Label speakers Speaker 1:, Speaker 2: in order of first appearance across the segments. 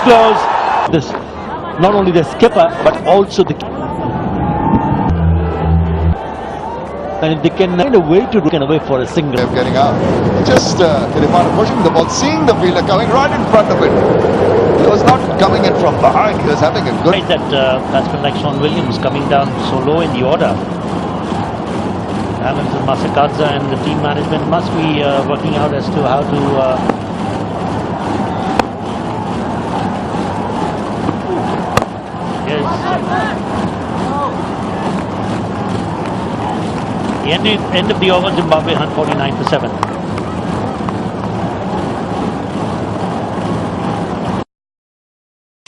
Speaker 1: close. This, not only the skipper but also the. And if they can find a way to get away for a single.
Speaker 2: They're getting out. Just Kiripana pushing the ball, seeing the fielder coming right in front of it. He was not coming in from behind. He was having a good.
Speaker 1: That batsman like Shahin Williams coming down so low in the order. Hamilton, Masakadza and the team management must be working out as to how to. Yes. The end of the over, Zimbabwe 149 for 7.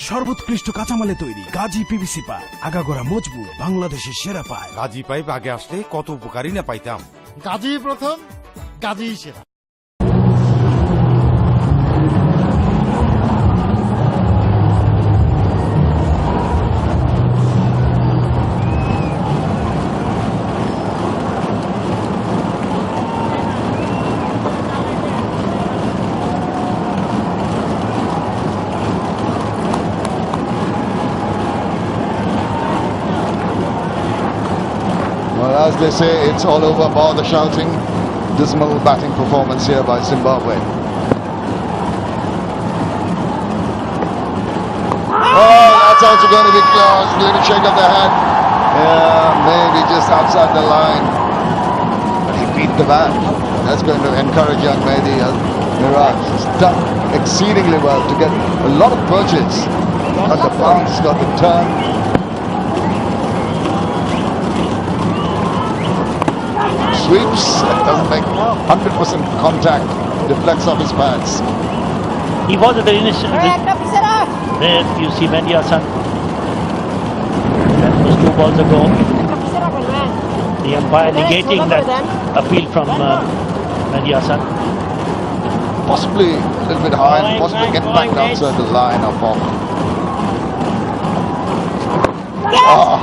Speaker 3: সর্বোৎকৃষ্ট কাঁচামালে তৈরি Gazi PVC pipe আগাগোড়া মজবুত বাংলাদেশের সেরা pipe
Speaker 4: Gazi pipe আগে আসলে কত উপকারী না পাইতাম
Speaker 5: গাজী প্রথম গাজী সেরা
Speaker 2: Well, as they say, it's all over bar the shouting. Dismal batting performance here by Zimbabwe. Oh, that's also going to be close. Little shake of the head. Yeah, maybe just outside the line. But he beat the bat. That's going to encourage young Mehdi Miraj. He's done exceedingly well to get a lot of purchase. Got the bounce, got the turn. Sweeps, doesn't make 100% contact, deflects off his pads.
Speaker 1: He was at the initial. There you see Mehdi Hasan. That was 2 balls ago. The umpire negating that appeal from Mehdi Hasan.
Speaker 2: Possibly a little bit high and possibly get back outside the line of off. Oh,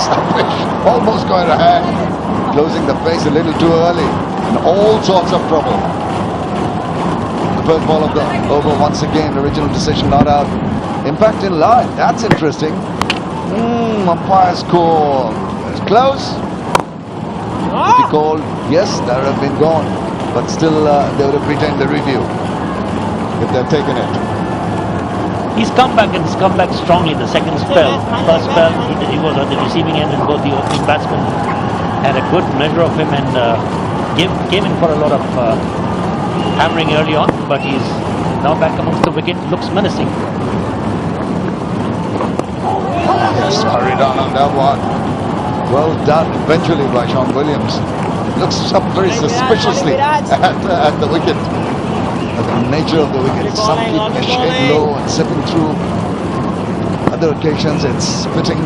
Speaker 2: stoppage. Almost going ahead. Closing the face a little too early. In all sorts of trouble. The first ball of the over once again. Original decision not out. Impact in line. That's interesting. Umpire's call. It's close. If he called, yes, that would have been gone. But still, they would have retained the review if they've taken it.
Speaker 1: He's come back and he's come back strongly in the second spell. First spell, he was on the receiving end and both the opening batsmen had a good measure of him and came in for a lot of hammering early on, but he's now back amongst the wicket. Looks menacing.
Speaker 2: Yes, hurried on that one. Well done eventually by Shahin Williams. Looks up very suspiciously at the wicket. At the nature of the wicket, some keep a shade low and sipping through. Other occasions it's fitting.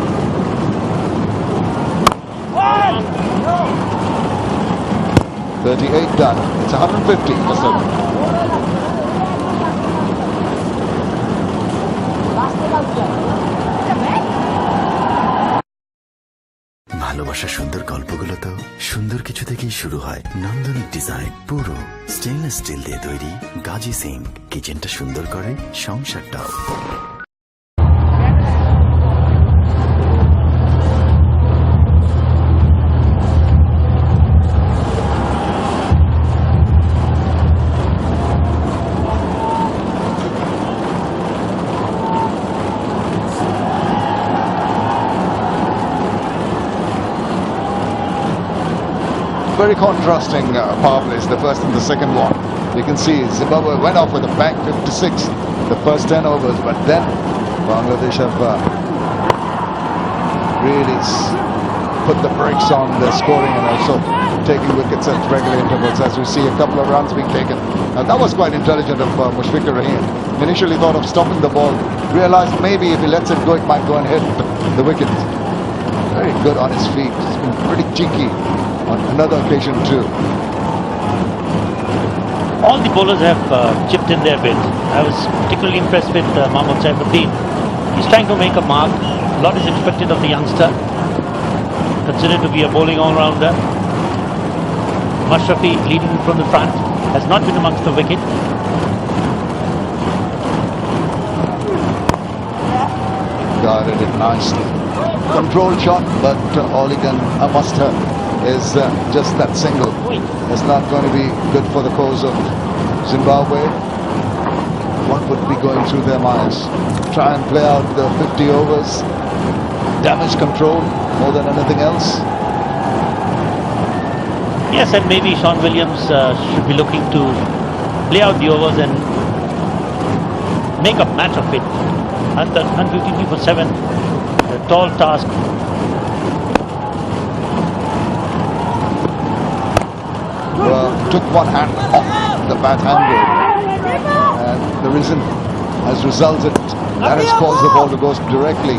Speaker 2: .38 done. It's 150 for 7.
Speaker 6: ভালোবাসা সুন্দর গল্পগুলো তো সুন্দর কিছু থেকেই শুরু হয়। নান্দনিক ডিজাইন, পুরো স্টেনলেস স্টিল দিয়ে তৈরি গাজী সিঙ্ক কিচেনটা সুন্দর করে সংসারটাও।
Speaker 2: Very contrasting power plays, the first and the second one. You can see Zimbabwe went off with a bang, 56, the first 10 overs, but then Bangladesh have really put the brakes on their scoring and also taking wickets at regular intervals, as we see a couple of runs being taken. And that was quite intelligent of Mushfiqur Rahim. Initially thought of stopping the ball, realized maybe if he lets it go, it might go and hit the wicket. Very good on his feet. He's been pretty cheeky on another occasion too.
Speaker 1: All the bowlers have chipped in their bit. I was particularly impressed with Mahmood Saifuddin. He's trying to make a mark. A lot is expected of the youngster. Considered to be a bowling all-rounder. Mashrafi leading from the front. Has not been amongst the wicket.
Speaker 2: guarded it nicely. Controlled shot, but all he can muster is just that single. It's not going to be good for the cause of Zimbabwe. What would be going through their minds? Try and play out the 50 overs. Damage control more than anything else.
Speaker 1: Yes, and maybe Sean Williams should be looking to play out the overs and make a match of it. 153 for 7, a tall task.
Speaker 2: Well, took one hand off the bat handle, and the reason has resulted that has caused the ball to go directly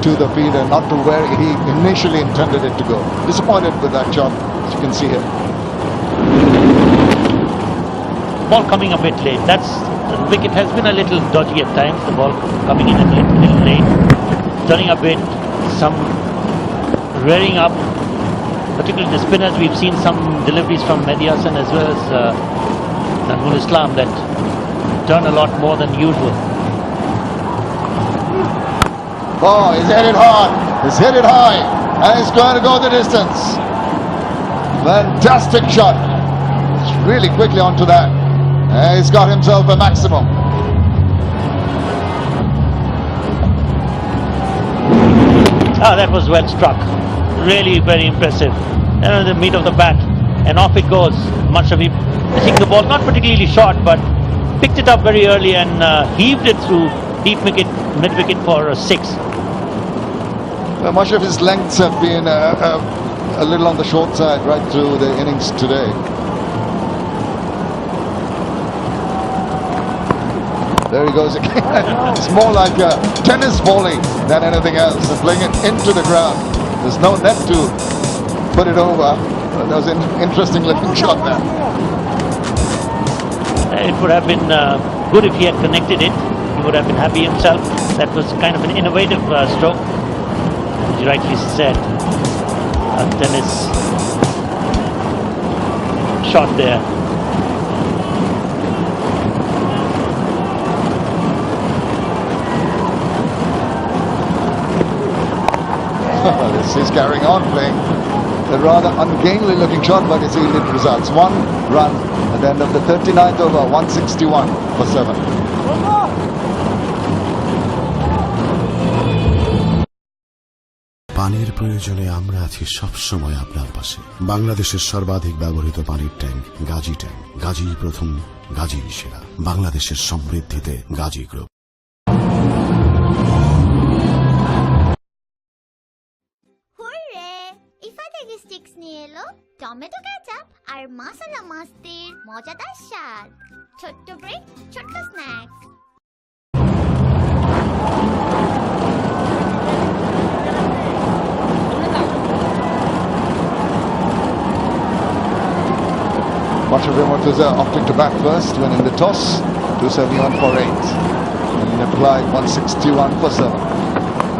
Speaker 2: to the feet and not to where he initially intended it to go. Disappointed with that shot, as you can see here.
Speaker 1: Ball coming a bit late. The wicket has been a little dodgy at times. The ball coming in a little late, turning a bit, some rearing up. Particularly the spinners, we've seen some deliveries from Mehdi Hasan as well as Nazmul Islam that turn a lot more than usual.
Speaker 2: Oh, he's hit it hard. He's hit it high, and he's going to go the distance. Fantastic shot. It's really quickly onto that. He's got himself a maximum.
Speaker 1: Ah, that was well struck. Really very impressive. And the meat of the bat, and off it goes. Mashrafi, I think the ball not particularly short, but picked it up very early and heaved it through deep wicket, mid wicket for a 6.
Speaker 2: Much of his lengths have been a little on the short side right through the innings today. There he goes again. It's more like a tennis volley than anything else. He's playing it into the ground. There's no net to put it over. But that was an interesting looking shot there.
Speaker 1: It would have been good if he had connected it. He would have been happy himself. That was kind of an innovative stroke. As you rightly said, a tennis shot there.
Speaker 2: He's carrying on playing a rather ungainly looking shot, but it's yielded results. 1 run at the end of the 39th over, 161 for 7.
Speaker 3: পানির প্রয়োজনে আমরা আছি সব সময় আপনার পাশে। বাংলাদেশের সর্বাধিক ব্যবহৃত পানির ট্যাঙ্ক গাজী ট্যাঙ্ক। গাজী প্রথম, গাজী সেরা। বাংলাদেশের সমৃদ্ধিতে গাজী গ্রুপ।
Speaker 7: স্টিক্স নিয়ে এলো টমেটো কেচাপ আর মশলা মাস্তির মজাদার স্বাদ। ছোট্ট ব্রেক, ছোট্ট snacks.
Speaker 2: Mashrafi Mortaza opting to bat first, winning the toss, 271 for 8. And he applied 161 for 7.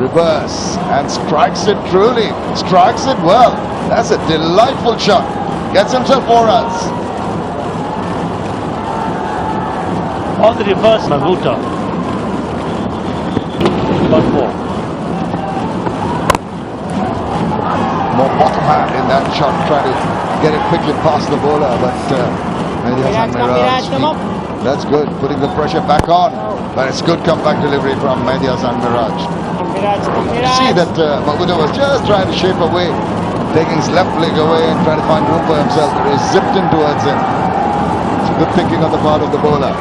Speaker 2: Reverse and strikes it truly, strikes it well. That's a delightful shot. Gets himself 4 runs.
Speaker 1: On the reverse, Mavuta. Got 4.
Speaker 2: More bottom hand in that shot, trying to get it quickly past the bowler, but Mehdi Hasan Miraj. That's good, putting the pressure back on. But it's good comeback delivery from Mehdi Hasan Miraj. You see that Mavuta was just trying to shape away, taking his left leg away and trying to find room for himself, but he zipped in towards him. It's good thinking on the part of the bowler.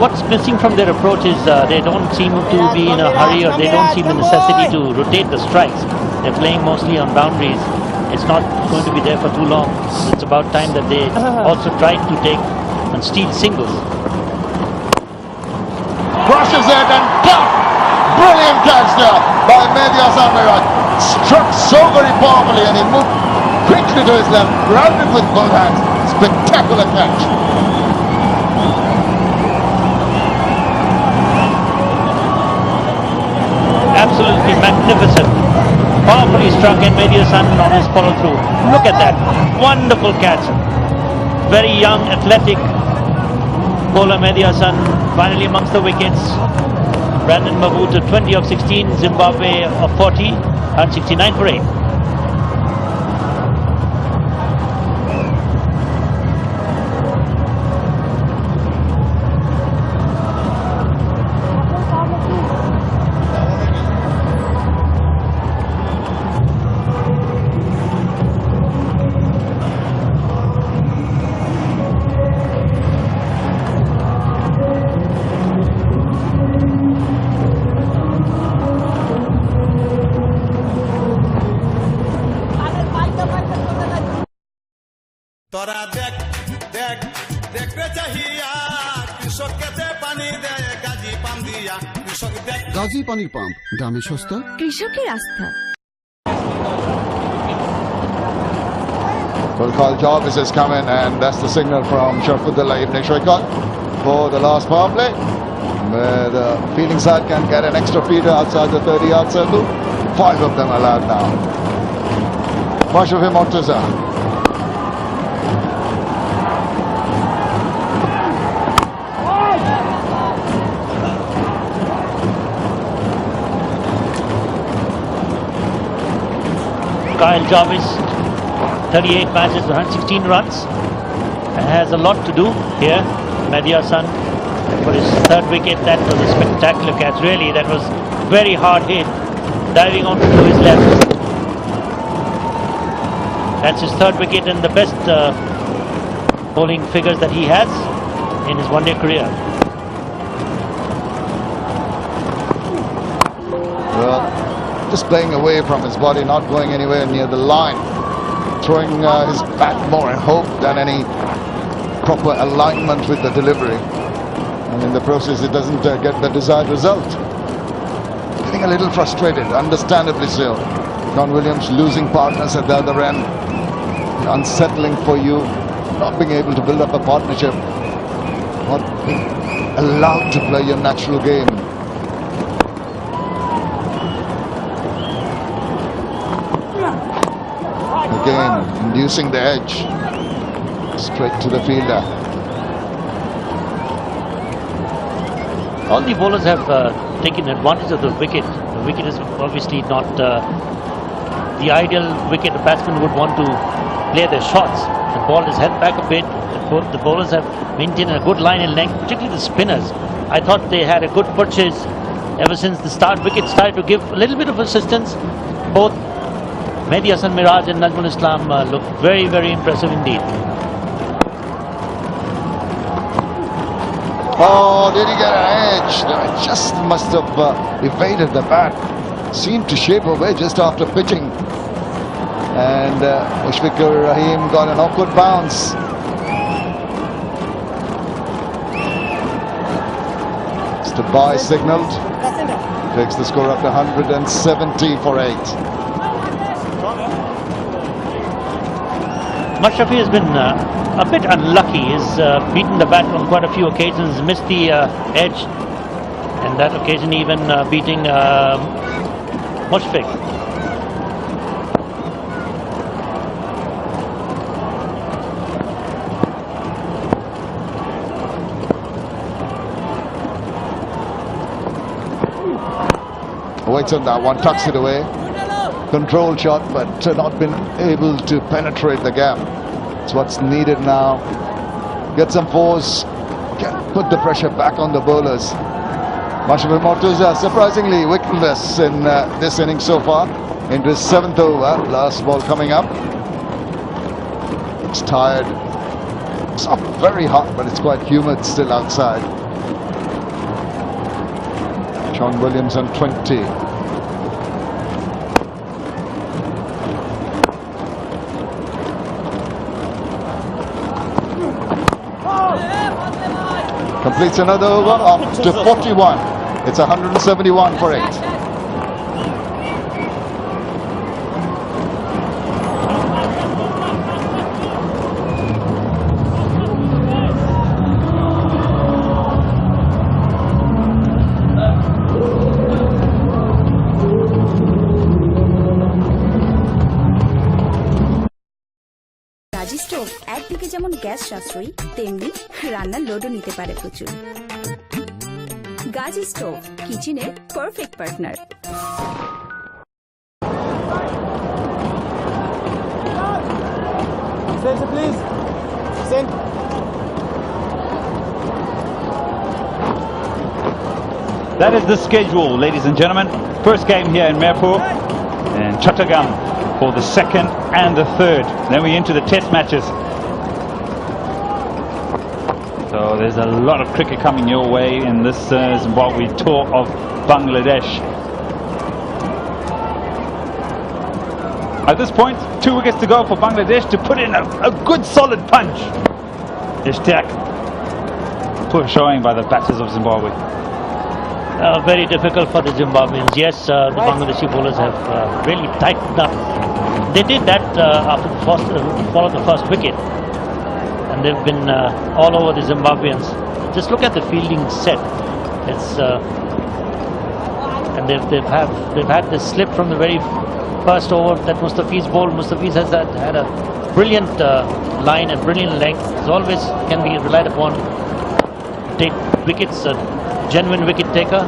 Speaker 1: What's missing from their approach is they don't seem to be in a hurry, or they don't see the necessity to rotate the strikes. They're playing mostly on boundaries. It's not going to be there for too long. It's about time that they also try to take and steal singles.
Speaker 2: Crosses it and cut! Brilliant catch there by Mehdi Hasan Miraj. Struck so very powerfully and he moved quickly to his left, grabbed it with both hands. Spectacular catch.
Speaker 1: Absolutely magnificent. Powerfully struck, and Mehdi Hasan on his follow through. Look at that. Wonderful catch. Very young, athletic. bowler Mehdi Hassan finally amongst the wickets. Brandon Mahmood to 20 of 16, Zimbabwe of 40, 169 for 8.
Speaker 8: তোরা দেখ দেখ দেখতে চাহিয়া কৃষক কেতে পানি দেয় গাজী পাম দিয়া কৃষক দেখ
Speaker 3: গাজী পানির পাম্প দামে সস্তা,
Speaker 9: কৃষকের আস্থা।
Speaker 2: Full call Jarvis has come in, and that's the signal from Sharfudullah Ibn Shaikat for the last power play, where the fielding side can get an extra feeder outside the 30-yard circle. 5 of them allowed now. Shahin Mortaza.
Speaker 1: Kyle Jarvis, 38 matches, 116 runs, and has a lot to do here. Mehdi Hassan for his third wicket. That was a spectacular catch, really. That was very hard hit, diving onto his left. That's his third wicket and the best bowling figures that he has in his one-day career.
Speaker 2: Well, just playing away from his body, not going anywhere near the line, throwing his bat more in hope than any proper alignment with the delivery, and in the process it doesn't get the desired result. Getting a little frustrated, understandably so. Don Williams losing partners at the other end, unsettling for you, not being able to build up a partnership, not being allowed to play your natural game. Again, inducing the edge straight to the fielder.
Speaker 1: All the bowlers have taken advantage of the wicket. The wicket is obviously not the ideal wicket. The batsman would want to play their shots. The ball is held back a bit. The bowlers have maintained a good line and length, particularly the spinners. I thought they had a good purchase ever since the wicket started to give a little bit of assistance. Both Mehdi Hassan Miraj and Najmul Islam look very, very impressive indeed.
Speaker 2: Oh, did he get an edge? Just must have evaded the bat. Seemed to shape away just after pitching. And Mushfiqur Rahim got an awkward bounce. Mr. Bhai signalled. Takes the score up to 170 for 8.
Speaker 1: Mashrafi has been a bit unlucky. He's beaten the bat on quite a few occasions, missed the edge, and that occasion even beating Mushfiq.
Speaker 2: Waits on that one, tucks it away. Control shot, but not been able to penetrate the gap. It's what's needed now. Get some force, put the pressure back on the bowlers. Shahin Mortaza surprisingly wicketless in this innings so far. Into his 7th over, last ball coming up. It's tired. It's not very hot, but it's quite humid still outside. John Williams on 20. Completes another over up to 41. It's 171 for 8.
Speaker 9: রাজি stove একদিকে যেমন gas সাশ্রয়ী, তেমনি রান্নার লোডও নিতে পারে প্রচুর। Gazi stove কিচেনের perfect partner.
Speaker 10: That is the schedule, ladies and gentlemen. First game here in Mirpur and Chattogram for the second and the third. Then we into the test matches. So there's a lot of cricket coming your way in this Zimbabwe tour of Bangladesh. At this point, 2 wickets to go for Bangladesh to put in a good solid punch. Ishtiaq, poor showing by the batters of Zimbabwe.
Speaker 1: Very difficult for the Zimbabweans. Yes, the Bangladeshi bowlers have really tightened up. They did that after the fall of the first wicket, and they've been all over the Zimbabweans. Just look at the fielding set. It's and they've had this slip from the very first over that Mustafiz bowled. Mustafiz has had a brilliant line and brilliant length. As always, can be relied upon to take wickets. Genuine wicket taker,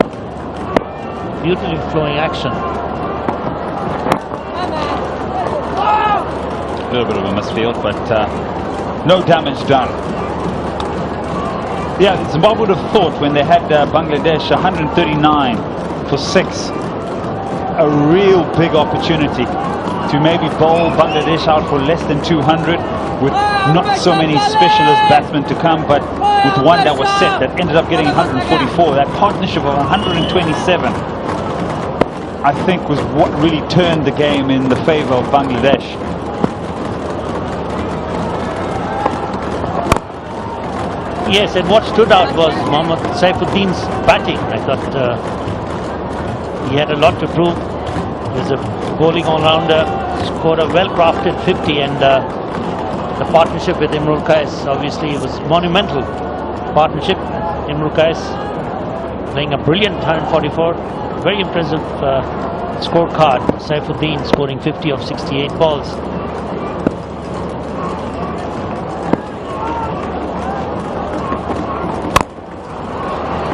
Speaker 1: beautifully flowing action.
Speaker 10: A little bit of a misfield, but no damage done. Yeah, Zimbabwe would have thought when they had Bangladesh 139 for 6, a real big opportunity to maybe bowl Bangladesh out for less than 200 with not so many specialist batsmen to come, but with one that was set that ended up getting 144. That partnership of 127, I think, was what really turned the game in the favour of Bangladesh.
Speaker 1: Yes, and what stood out was Mohammad Saifuddin's batting. I thought he had a lot to prove. He was a bowling all-rounder, scored a well-crafted 50, and the partnership with Imrul Qais obviously was monumental. Partnership, Imrul Qais playing a brilliant 144, very impressive scorecard. Saifuddin scoring 50 of 68 balls.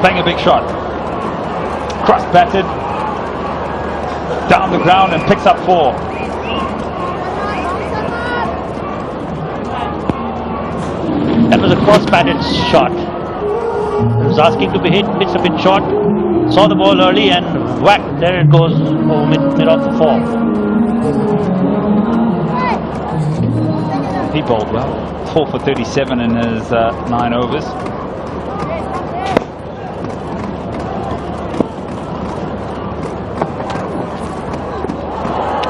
Speaker 10: Bang, a big shot. Cross batted down the ground and picks up 4.
Speaker 1: That was a cross-batted shot. It was asking to be hit, pitched a bit short, saw the ball early and whack, there it goes over mid off the 4.
Speaker 10: He bowled well, 4 for 37 in his 9 overs.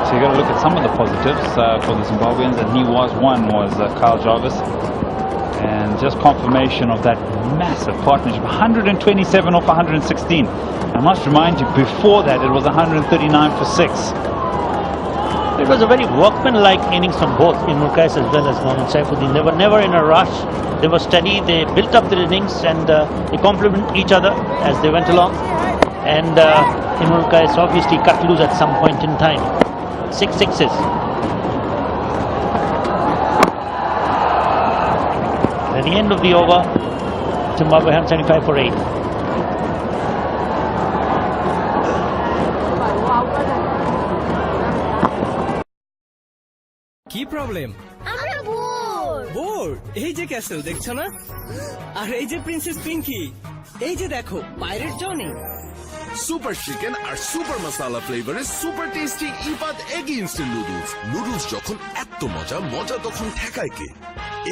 Speaker 10: So you got to look at some of the positives for the Zimbabweans, and he was one, was Kyle Jarvis. And just confirmation of that massive partnership, 127 off 116. I must remind you, before that it was 139 for 6.
Speaker 1: It was a very workmanlike innings from both Imrul Qais as well as Mohammad Saifuddin. They were never in a rush. They were steady. They built up their innings and they complement each other as they went along. And Imrul Qais obviously cut loose at some point in time. 6 sixes. At the end of the over, Zimbabwe 175 for 8.
Speaker 11: কি problem?
Speaker 7: আমরা bore.
Speaker 11: Bore? এই যে castle দেখছো না? আর এই যে princess Pinki, এই যে দেখো পাইরেট জনি।
Speaker 12: সুপার চিকেন আর সুপার মশলা ফ্লেভারে সুপার টেস্টি ইফাত এগি ইনস্ট্যান্ট নুডলস। নুডলস যখন এত মজা, মজা তখন ঠেকায় কে?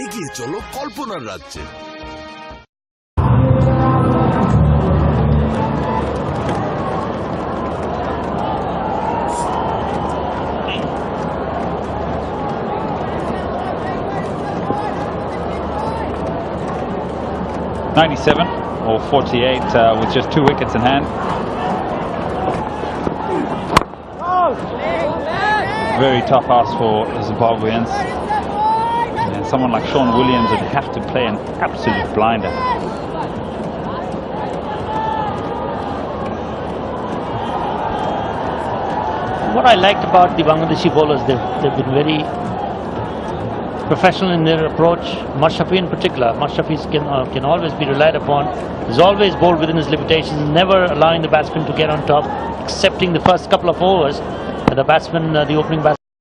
Speaker 12: এগিয়ে চলো কল্পনার রাজ্যে।
Speaker 10: .97 or 48 with just 2 wickets in hand. Very tough ask for Zimbabweans. And someone like Shaun Williams would have to play an absolute blinder.
Speaker 1: What I liked about the Bangladeshi bowlers, they've been very professional in their approach. Mashrafi in particular, Mashrafi can always be relied upon. He's always bowled within his limitations, never allowing the batsman to get on top, accepting the first couple of overs. The batsman, the opening batsman.